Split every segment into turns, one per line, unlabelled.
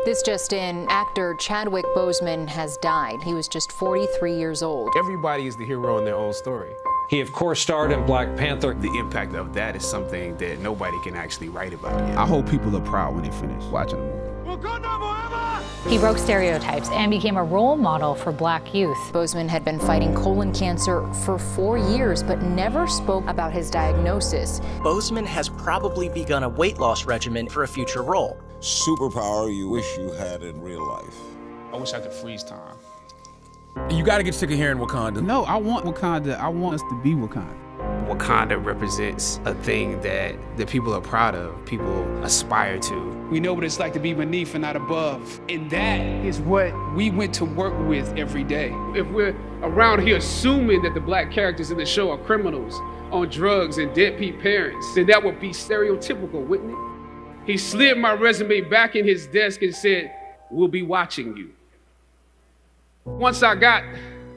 This just in, actor Chadwick Boseman has died. He was just 43 years old.
Everybody is the hero in their own story.
He, of course, starred in Black Panther.
The impact of that is something that nobody can actually write about yet.
I hope people are proud when they finish watching the movie.
He broke stereotypes and became a role model for Black youth.
Boseman had been fighting colon cancer for 4 years, but never spoke about his diagnosis.
Boseman has probably begun a weight loss regimen for a future role.
Superpower you wish you had in real life.
I wish I could freeze time.
You gotta get sick of hearing Wakanda. No, I want Wakanda. I want us to be Wakanda.
Wakanda represents a thing that the people are proud of, people aspire to.
We know what it's like to be beneath and not above. And that is what we went to work with every day. If we're around here assuming that the Black characters in the show are criminals on drugs and deadbeat parents, then that would be stereotypical, wouldn't it? He slid my resume back in his desk and said, "We'll be watching you." Once I got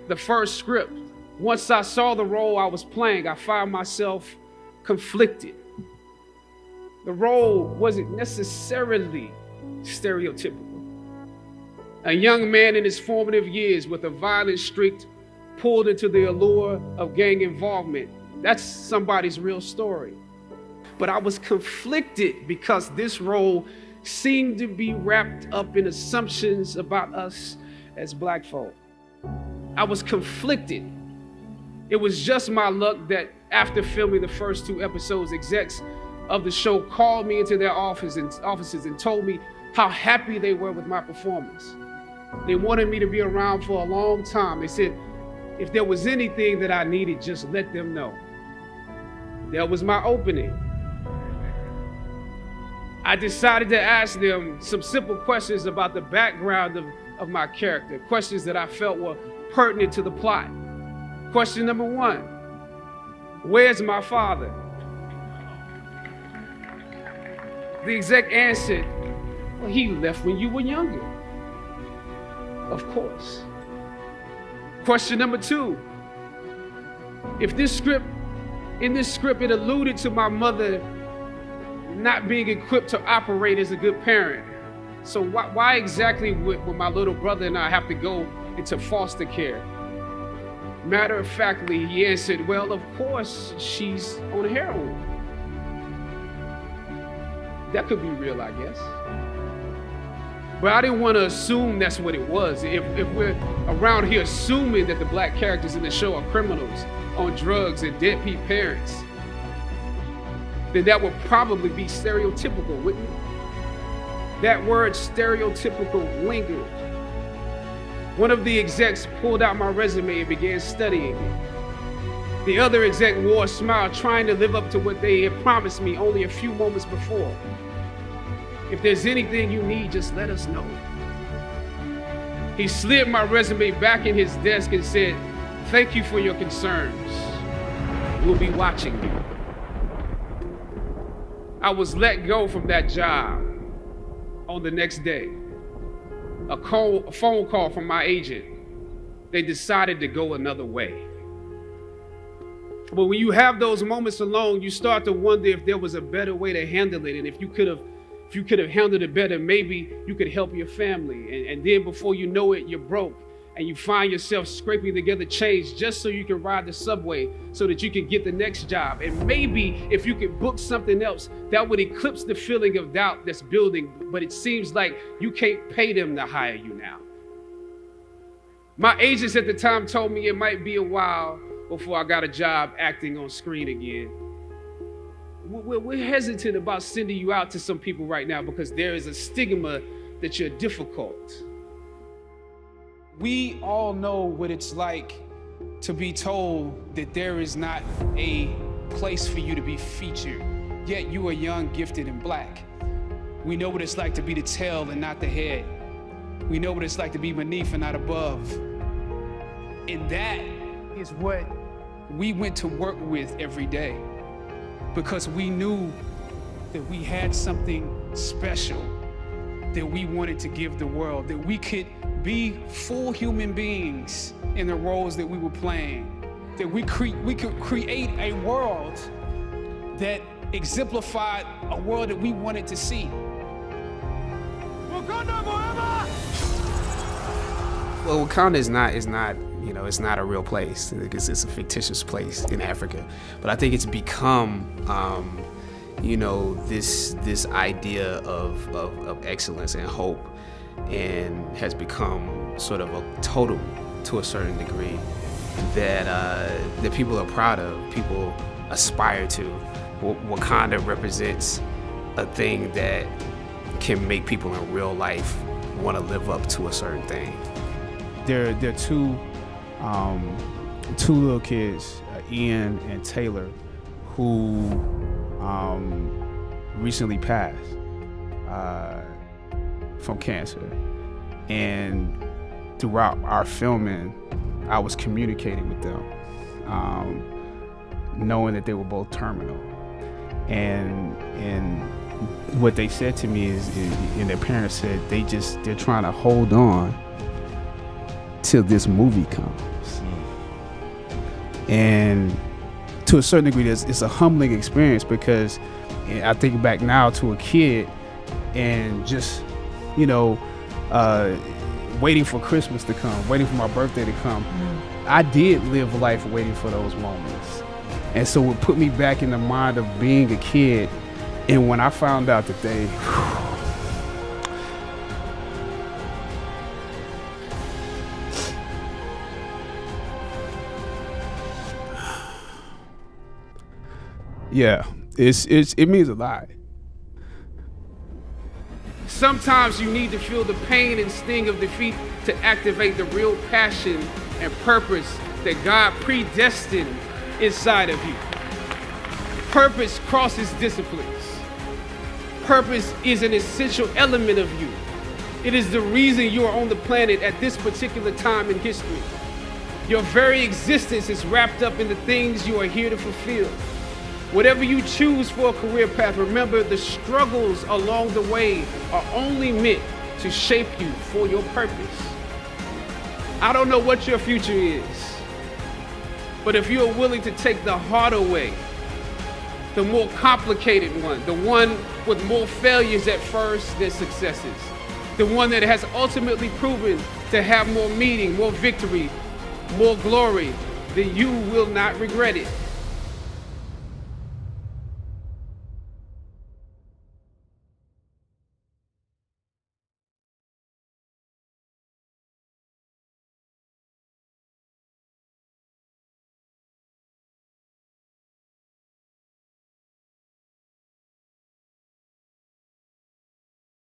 the first script, once I saw the role I was playing, I found myself conflicted. The role wasn't necessarily stereotypical. A young man in his formative years with a violent streak pulled into the allure of gang involvement. That's somebody's real story. But I was conflicted because this role seemed to be wrapped up in assumptions about us as Black folk. I was conflicted. It was just my luck that after filming the first 2 episodes, execs of the show called me into their offices and told me how happy they were with my performance. They wanted me to be around for a long time. They said, if there was anything that I needed, just let them know. That was my opening. I decided to ask them some simple questions about the background of my character, questions that I felt were pertinent to the plot. Question number 1, where's my father? The exec answered, well, he left when you were younger. Of course. Question number 2, in this script it alluded to my mother not being equipped to operate as a good parent. So why exactly would my little brother and I have to go into foster care? Matter of factly, he answered, well, of course, she's on heroin. That could be real, I guess. But I didn't want to assume that's what it was. If we're around here assuming that the Black characters in the show are criminals on drugs and deadbeat parents, then that would probably be stereotypical, wouldn't it? That word stereotypical lingered. One of the execs pulled out my resume and began studying it. The other exec wore a smile, trying to live up to what they had promised me only a few moments before. If there's anything you need, just let us know. He slid my resume back in his desk and said, thank you for your concerns. We'll be watching you. I was let go from that job on the next day. A phone call from my agent. They decided to go another way. But when you have those moments alone, you start to wonder if there was a better way to handle it. And if you could have handled it better, maybe you could help your family. And then before you know it, you're broke. And you find yourself scraping together change just so you can ride the subway so that you can get the next job. And maybe if you could book something else, that would eclipse the feeling of doubt that's building. But it seems like you can't pay them to hire you now. My agents at the time told me it might be a while before I got a job acting on screen again. We're hesitant about sending you out to some people right now because there is a stigma that you're difficult. We all know what it's like to be told that there is not a place for you to be featured, yet you are young, gifted, and Black. We know what it's like to be the tail and not the head. We know what it's like to be beneath and not above. And that is what we went to work with every day because we knew that we had something special that we wanted to give the world, that we could be full human beings in the roles that we were playing, that we could create a world that exemplified a world that we wanted to see. Wakanda forever!
Well, Wakanda is not, you know, it's not a real place. It's a fictitious place in Africa. But I think it's become, you know, this idea of excellence and hope, and has become sort of a totem to a certain degree that people are proud of, people aspire to. Wakanda represents a thing that can make people in real life want to live up to a certain thing.
There are two little kids, Ian and Taylor, who recently passed from cancer. And throughout our filming, I was communicating with them, knowing that they were both terminal. And what they said to me is, and their parents said, they're trying to hold on till this movie comes. And to a certain degree, it's a humbling experience, because I think back now to a kid and just, you know, waiting for Christmas to come, waiting for my birthday to come. I did live life waiting for those moments. And so it put me back in the mind of being a kid. And when I found out that they, yeah, it means a lot.
Sometimes you need to feel the pain and sting of defeat to activate the real passion and purpose that God predestined inside of you. Purpose crosses disciplines. Purpose is an essential element of you. It is the reason you are on the planet at this particular time in history. Your very existence is wrapped up in the things you are here to fulfill. Whatever you choose for a career path, remember the struggles along the way are only meant to shape you for your purpose. I don't know what your future is, but if you are willing to take the harder way, the more complicated one, the one with more failures at first than successes, the one that has ultimately proven to have more meaning, more victory, more glory, then you will not regret it.